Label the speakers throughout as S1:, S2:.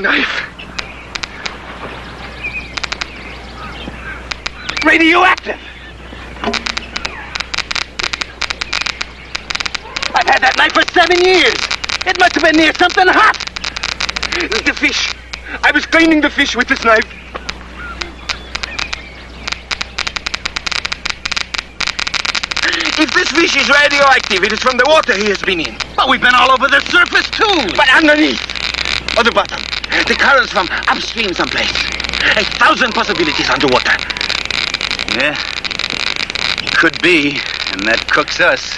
S1: knife. Radioactive. I've had that knife for 7 years. It must have been near something hot. The fish. I was cleaning the fish with this knife. If this fish is radioactive, it is from the water he has been in. But we've been all over the surface, too. But underneath, or the bottom, the currents from upstream someplace. 1,000 possibilities underwater.
S2: Yeah, could be, and that cooks us.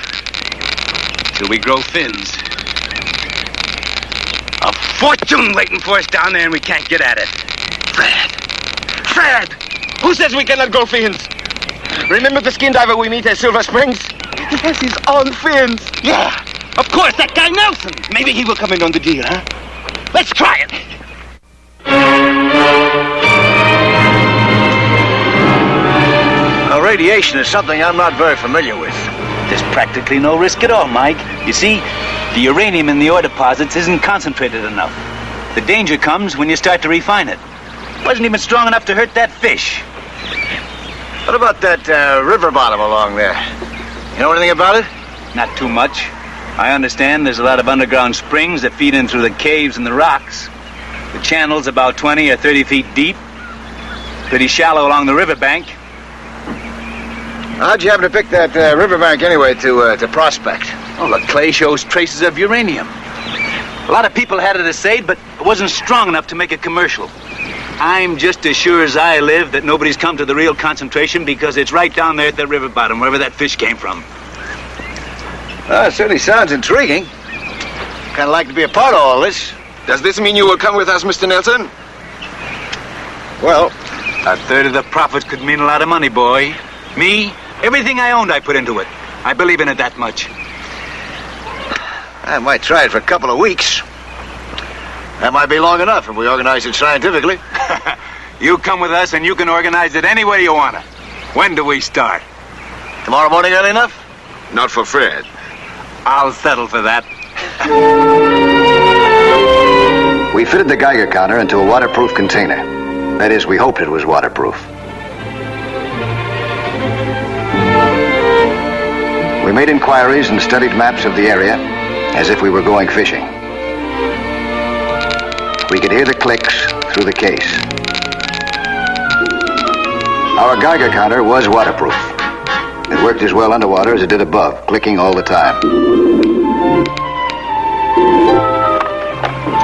S2: Till we grow fins. A fortune waiting for us down there, and we can't get at it.
S1: Fred! Who says we cannot grow fins? Remember the skin diver we meet at Silver Springs? He has his own fins. Yeah, of course, that guy Nelson. Maybe he will come in on the deal, huh? Let's try it.
S3: Well, radiation is something I'm not very familiar with.
S2: There's practically no risk at all, Mike. You see, the uranium in the ore deposits isn't concentrated enough. The danger comes when you start to refine it. It wasn't even strong enough to hurt that fish.
S3: What about that river bottom along there? You know anything about it?
S2: Not too much. I understand there's a lot of underground springs that feed in through the caves and the rocks. The channel's about 20 or 30 feet deep. Pretty shallow along the riverbank.
S3: How'd you happen to pick that riverbank anyway to prospect?
S2: Oh, the clay shows traces of uranium. A lot of people had it assayed, but it wasn't strong enough to make it commercial. I'm just as sure as I live that nobody's come to the real concentration because it's right down there at the river bottom, wherever that fish came from.
S3: Well, it certainly sounds intriguing. Kind of like to be a part of all this.
S1: Does this mean you will come with us, Mr. Nelson?
S3: Well,
S2: a third of the profits could mean a lot of money, boy. Me, everything I owned I put into it. I believe in it that much.
S3: I might try it for a couple of weeks. That might be long enough if we organize it scientifically.
S2: You come with us and you can organize it any way you want to. When do we start?
S3: Tomorrow morning early enough?
S1: Not for Fred.
S2: I'll settle for that.
S4: We fitted the Geiger counter into a waterproof container. That is, we hoped it was waterproof. We made inquiries and studied maps of the area as if we were going fishing. We could hear the clicks through the case. Our Geiger counter was waterproof. It worked as well underwater as it did above, clicking all the time.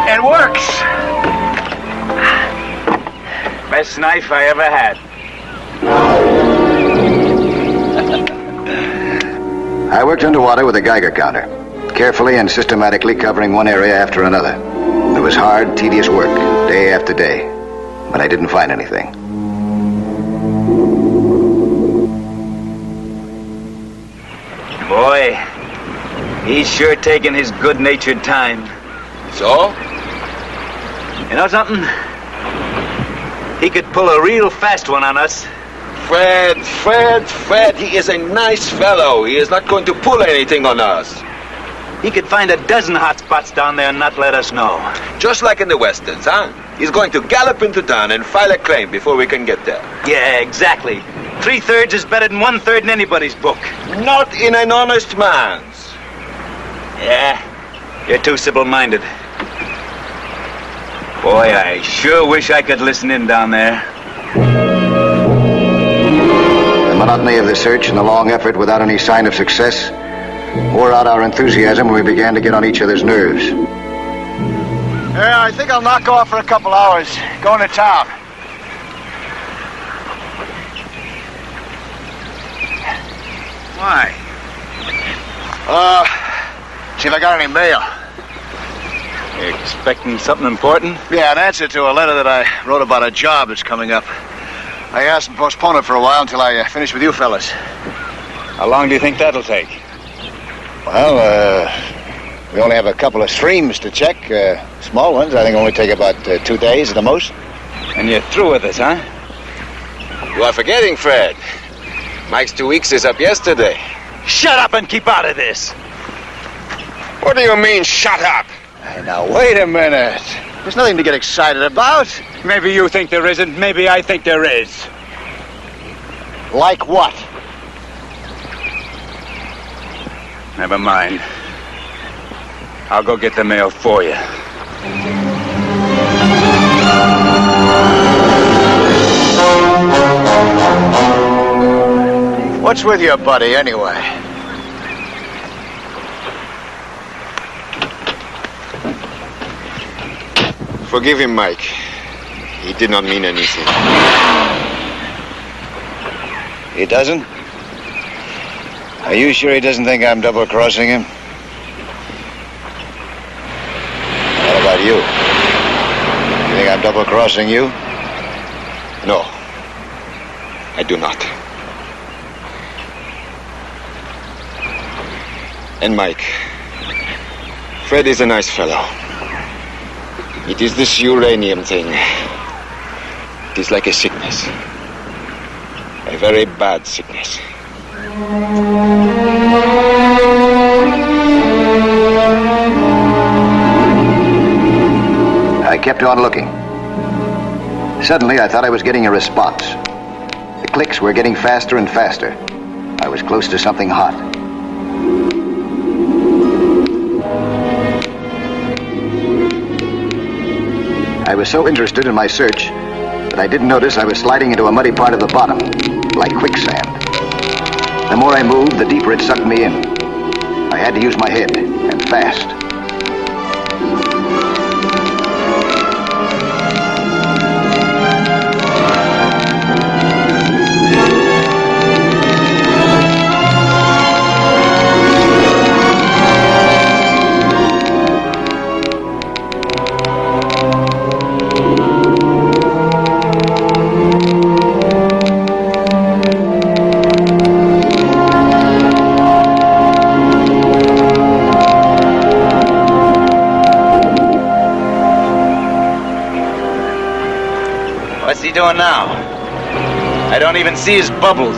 S2: It works! Best knife I ever had.
S4: I worked underwater with a Geiger counter, carefully and systematically covering one area after another. It was hard, tedious work, day after day, but I didn't find anything.
S2: Boy, he's sure taking his good-natured time.
S1: So?
S2: You know something? He could pull a real fast one on us.
S1: Fred, he is a nice fellow. He is not going to pull anything on us.
S2: He could find a dozen hot spots down there and not let us know.
S1: Just like in the westerns, huh? He's going to gallop into town and file a claim before we can get there.
S2: Yeah, exactly. 3/3 is better than 1/3 in anybody's book.
S1: Not in an honest man's.
S2: Yeah, you're too simple-minded. Boy, I sure wish I could listen in down there.
S4: The monotony of the search and the long effort without any sign of success wore out our enthusiasm when we began to get on each other's nerves.
S3: Yeah, I think I'll knock off for a couple hours. Going to town.
S2: Why?
S3: See if I got any mail.
S2: You expecting something important?
S3: Yeah, an answer to a letter that I wrote about a job that's coming up. I asked and postponed it for a while until I finish with you fellas.
S2: How long do you think that'll take?
S3: Well, we only have a couple of streams to check. Small ones, I think only take about 2 days at the most.
S2: And you're through with us, huh?
S1: You are forgetting, Fred. Mike's 2 weeks is up yesterday.
S2: Shut up and keep out of this!
S1: What do you mean, shut up?
S3: Hey, now, wait a minute. There's nothing to get excited about.
S2: Maybe you think there isn't. Maybe I think there is.
S3: Like what?
S2: Never mind. I'll go get the mail for you.
S3: What's with your buddy, anyway?
S1: Forgive him, Mike. He did not mean anything.
S3: He doesn't? Are you sure he doesn't think I'm double-crossing him? What about you? You think I'm double-crossing you?
S1: No, I do not. And Mike, Fred is a nice fellow. It is this uranium thing. It is like a sickness. A very bad sickness.
S4: I kept on looking. Suddenly, I thought I was getting a response. The clicks were getting faster and faster. I was close to something hot. I was so interested in my search that I didn't notice I was sliding into a muddy part of the bottom, like quicksand. The more I moved, the deeper it sucked me in. I had to use my head, and fast.
S2: What's he doing now? I don't even see his bubbles.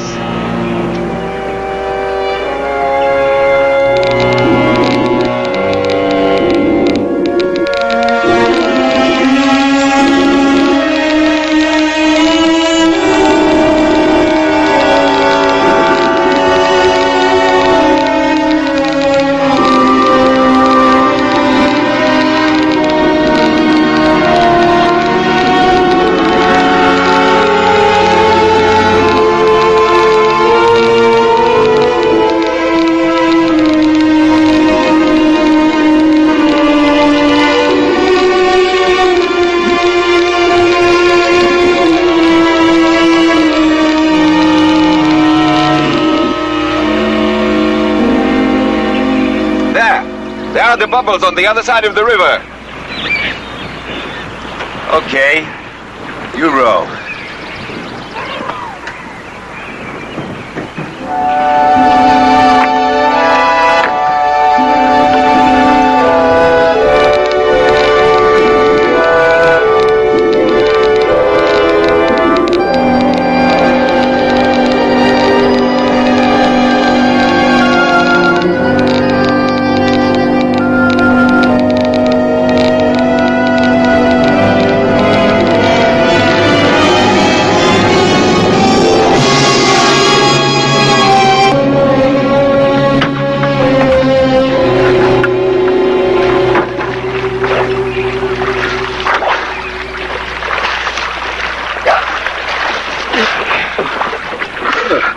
S1: There are the bubbles on the other side of the river.
S2: Okay. You row.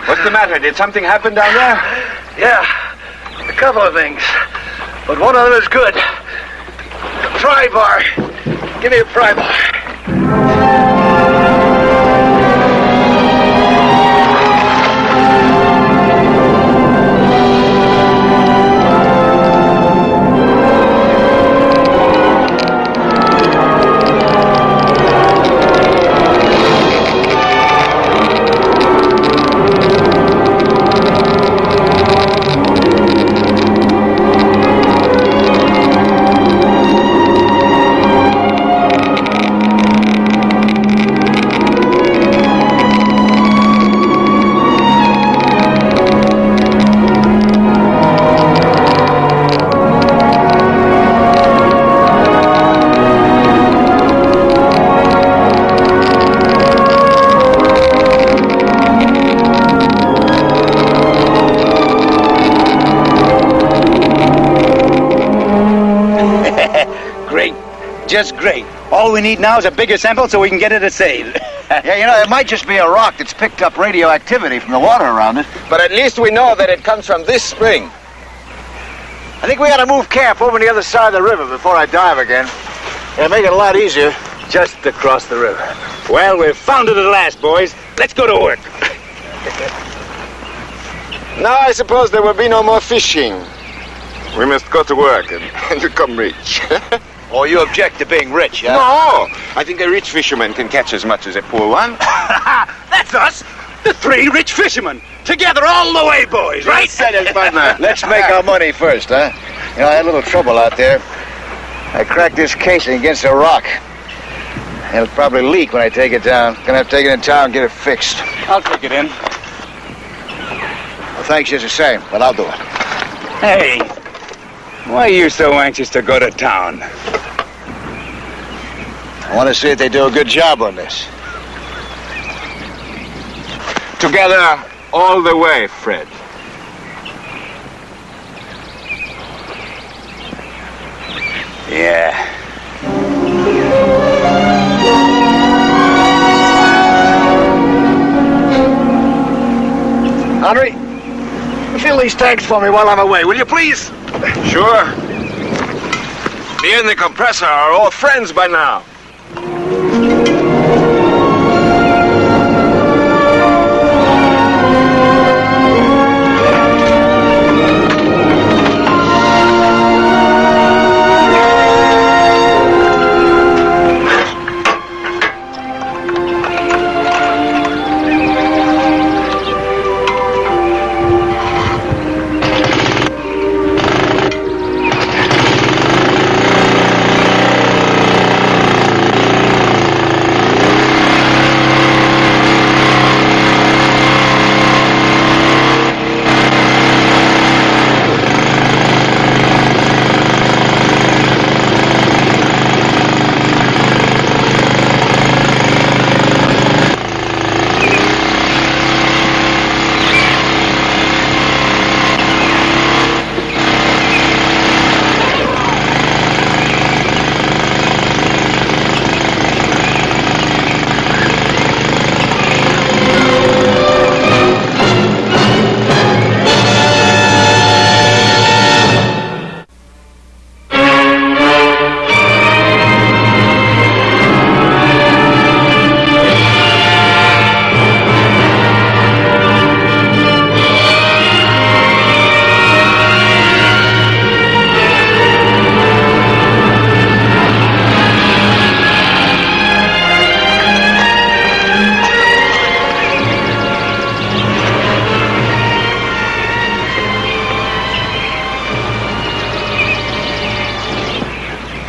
S1: What's the matter? Did something happen down there?
S5: Yeah, a couple of things. But one of them is good. A pry bar. Give me a pry bar.
S2: just great. All we need now is a bigger sample so we can get it assayed.
S4: Yeah, you know, it might just be a rock that's picked up radioactivity from the water around it.
S1: But at least we know that it comes from this spring.
S3: I think we ought to move camp over on the other side of the river before I dive again. It'll make it a lot easier.
S2: Just across the river. Well, we've found it at last, boys. Let's go to work.
S1: Now I suppose there will be no more fishing. We must go to work and become rich.
S3: Or you object to being rich, huh?
S1: No! I think a rich fisherman can catch as much as a poor one.
S2: That's us, the three rich fishermen. Together all the way, boys, right?
S1: Said it, partner.
S3: Let's make our money first, huh?
S4: You know, I had a little trouble out there. I cracked this casing against a rock. It'll probably leak when I take it down. Gonna have to take it in town and get it fixed.
S2: I'll take it in.
S4: Well, thanks just the same, but I'll do it.
S2: Hey, why are you so anxious to go to town?
S4: I want to see if they do a good job on this.
S1: Together all the way, Fred.
S2: Yeah.
S5: Henry, fill these tanks for me while I'm away, will you please?
S1: Sure. Me and the compressor are all friends by now.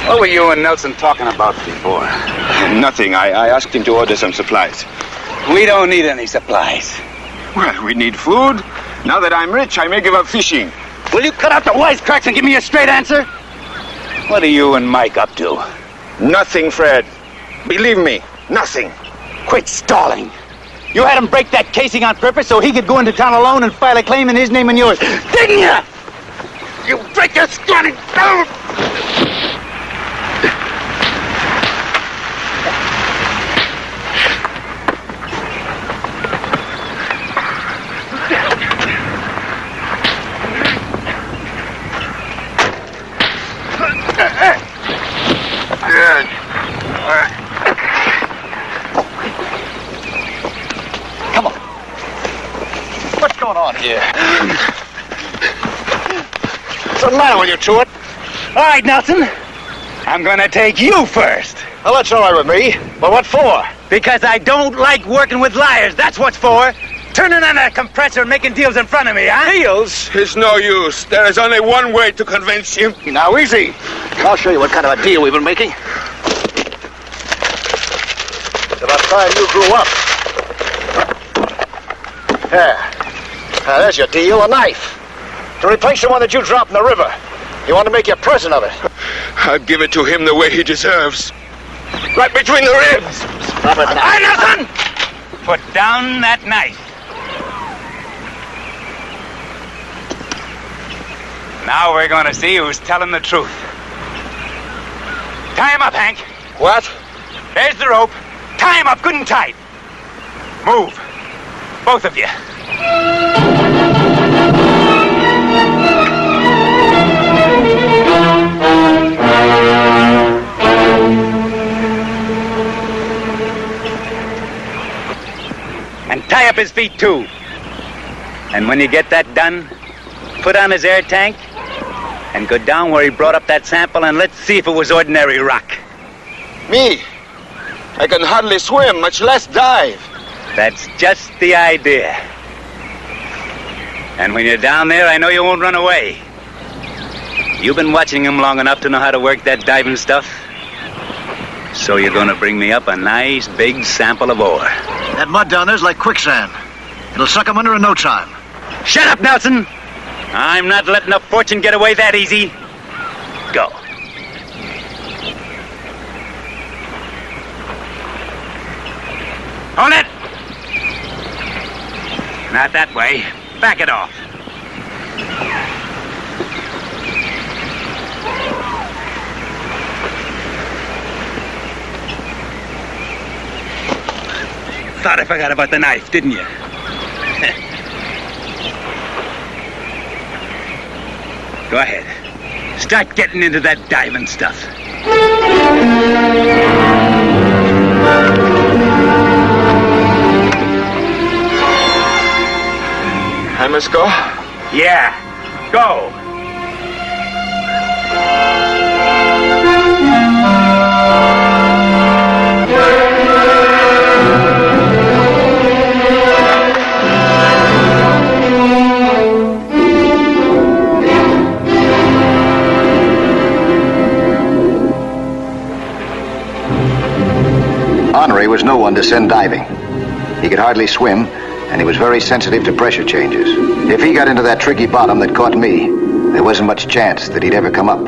S2: What were you and Nelson talking about before?
S1: Nothing. I asked him to order some supplies.
S2: We don't need any supplies.
S1: Well, we need food. Now that I'm rich, I may give up fishing.
S2: Will you cut out the wisecracks and give me a straight answer? What are you and Mike up to?
S1: Nothing, Fred. Believe me, nothing.
S2: Quit stalling. You had him break that casing on purpose so he could go into town alone and file a claim in his name and yours, didn't you? You break your skin.
S4: Come on. What's going on here? What's the matter with you, Truett?
S2: All right, Nelson. I'm gonna take you first.
S4: Well, that's all right with me. But what for?
S2: Because I don't like working with liars. That's what for. Turning on that compressor and making deals in front of me, huh?
S1: Deals? It's no use. There is only one way to convince him.
S4: Now, easy. I'll show you what kind of a deal we've been making. It's about time you grew up. There's your deal, a knife. To replace the one that you dropped in the river. You want to make you a present of it.
S1: I'll give it to him the way he deserves. Right between the ribs.
S4: Stop it now.
S2: Hey, Nelson! Put down that knife. Now we're going to see who's telling the truth. Tie him up, Hank.
S1: What?
S2: There's the rope. Tie him up good and tight. Move. Both of you. And tie up his feet, too. And when you get that done, put on his air tank and go down where he brought up that sample and let's see if it was ordinary rock.
S1: Me? I can hardly swim, much less dive.
S2: That's just the idea. And when you're down there, I know you won't run away. You've been watching him long enough to know how to work that diving stuff. So you're gonna bring me up a nice big sample of ore.
S4: That mud down there's like quicksand. It'll suck him under in no time.
S2: Shut up, Nelson! I'm not letting a fortune get away that easy. Go. Hold it! Not that way. Back it off. Thought I forgot about the knife, didn't you? Go ahead. Start getting into that diving stuff.
S1: I must go?
S2: Yeah, go.
S4: Henri was no one to send diving. He could hardly swim, and he was very sensitive to pressure changes. If he got into that tricky bottom that caught me, there wasn't much chance that he'd ever come up.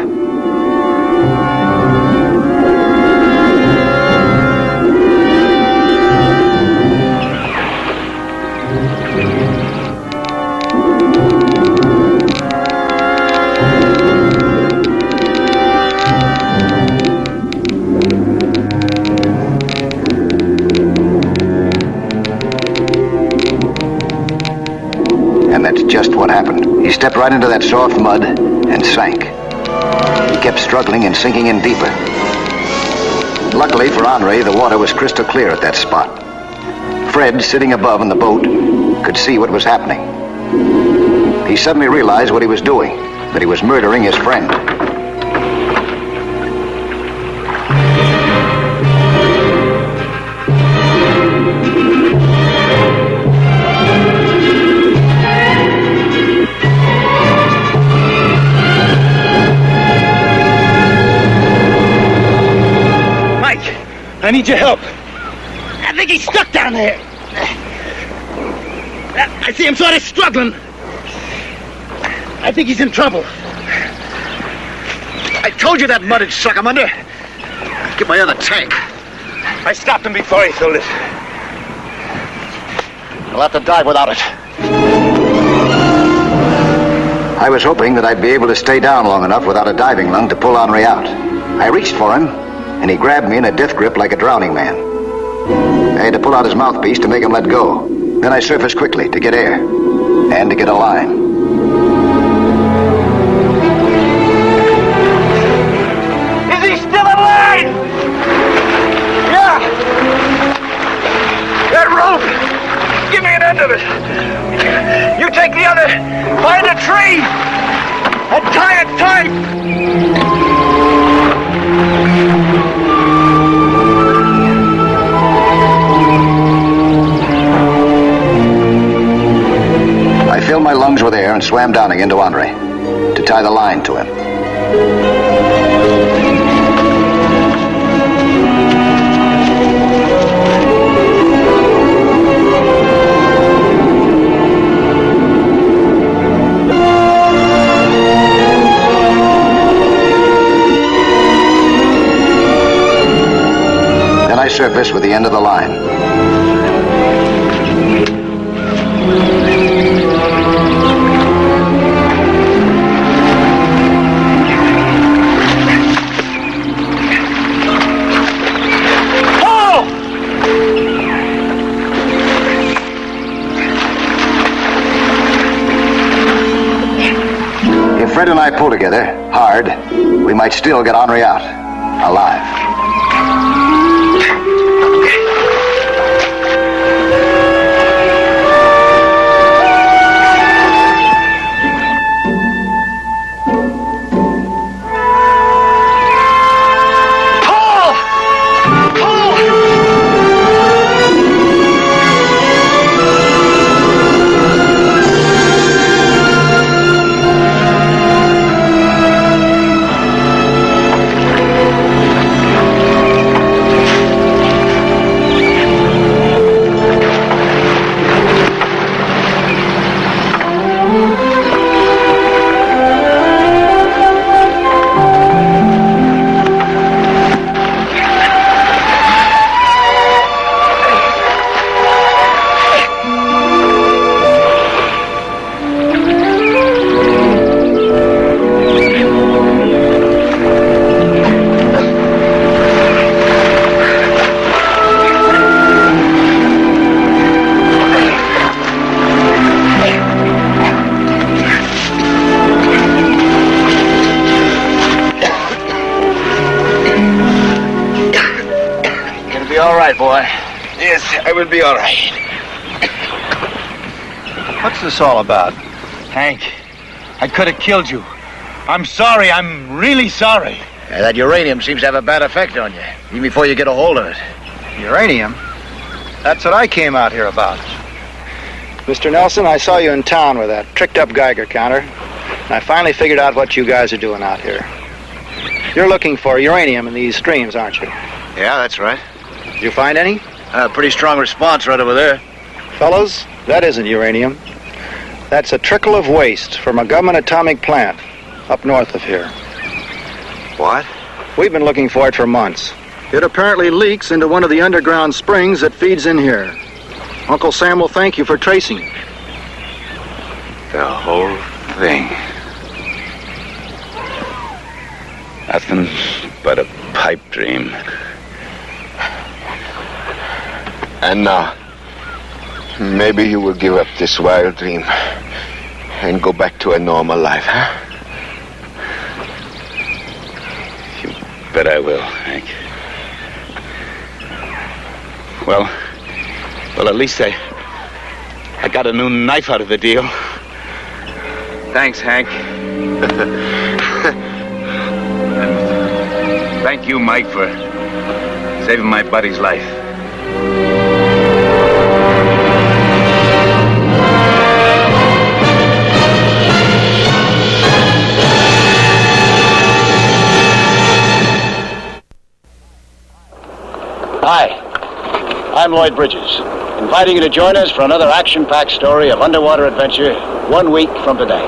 S4: Just what happened. He stepped right into that soft mud and sank. He kept struggling and sinking in deeper. Luckily for Henri, the water was crystal clear at that spot. Fred, sitting above in the boat, could see what was happening. He suddenly realized what he was doing, that he was murdering his friend.
S2: I need your help. I think he's stuck down there. I see him sort of struggling. I think he's in trouble.
S4: I told you that mud would suck him under. Get my other tank.
S2: I stopped him before he filled it.
S3: We'll have to dive without it.
S4: I was hoping that I'd be able to stay down long enough without a diving lung to pull Henri out. I reached for him, and he grabbed me in a death grip like a drowning man. I had to pull out his mouthpiece to make him let go. Then I surfaced quickly to get air and to get a line.
S1: Is he still alive? Yeah. That rope. Give me an end of it. You take the other. Find a tree and tie it tight.
S4: I filled my lungs with air and swam down again to Henri to tie the line to him. Then I surfaced with the end of the line. I pull together, hard, we might still get Henri out, alive.
S3: Boy. Yes, I will be all right.
S5: What's this all about?
S2: Hank, I could have killed you. I'm sorry. I'm really sorry.
S3: Yeah, that uranium seems to have a bad effect on you, even before you get a hold of it.
S5: Uranium? That's what I came out here about. Mr. Nelson, I saw you in town with that tricked-up Geiger counter, and I finally figured out what you guys are doing out here. You're looking for uranium in these streams, aren't you?
S3: Yeah, that's right.
S5: Did you find any?
S3: Pretty strong response right over there.
S5: Fellows, that isn't uranium. That's a trickle of waste from a government atomic plant up north of here.
S3: What?
S5: We've been looking for it for months. It apparently leaks into one of the underground springs that feeds in here. Uncle Sam will thank you for tracing it.
S2: The whole thing. Nothing but a pipe dream.
S6: And now, maybe you will give up this wild dream and go back to a normal life, huh?
S2: You bet I will, Hank. Well, at least I got a new knife out of the deal. Thanks, Hank. Thank you, Mike, for saving my buddy's life.
S3: Hi, I'm Lloyd Bridges, inviting you to join us for another action-packed story of underwater adventure 1 week from today.